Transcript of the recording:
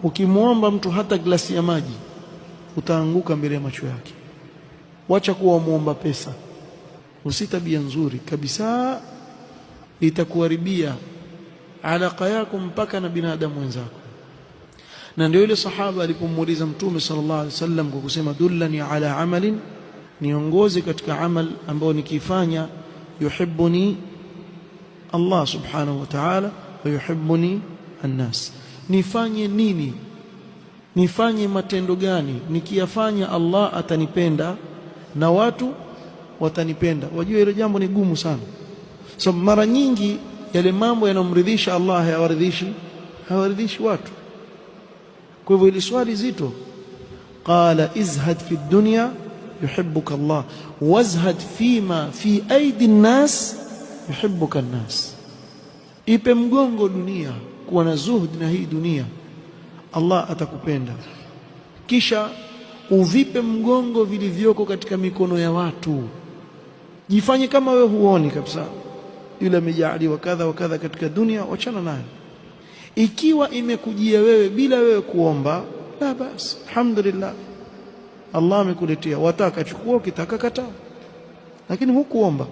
Ukimwomba mtu hata glasi ya maji utaanguka mbele ya macho yake. Wacha kuwa muomba pesa, usitabia nzuri kabisa, itakuharibia alaka yako mpaka na binadamu wenzako. Na ndio yule sahaba alipomuuliza Mtume sallallahu alaihi wasallam kwa kusema dullani ala amalin, niongoze katika amal ambao nikifanya yuhibbuni Allah subhanahu wa ta'ala wa yuhibbuni an-nas. Nifanye nini? Nifanye matendo gani? Nikiyafanya Allah atanipenda na watu watanipenda. Wajua hilo jambo ni gumu sana. So mara nyingi yale mambo yanomridhisha Allah hayawaridhishi watu. Kwa hivyo ile swali zito, qala izhad fi dunya yuhibbuka Allah wazhad fima fi aidi an-nas yuhibbuka an-nas. Ipe mgongo dunia, kuwa na zuhud na hii dunia, Allah atakupenda. Kisha uvipe mgongo vilivyoko katika mikono ya watu. Jifanye kama wewe huoni kabisa yule amejaliwa kadha wa kadha katika dunia, wachana naye. Ikiwa imekujia wewe bila wewe kuomba, la basi, alhamdulillah, Allah amekuletea. Wataka chukua, ukitaka kataa, lakini hukuomba.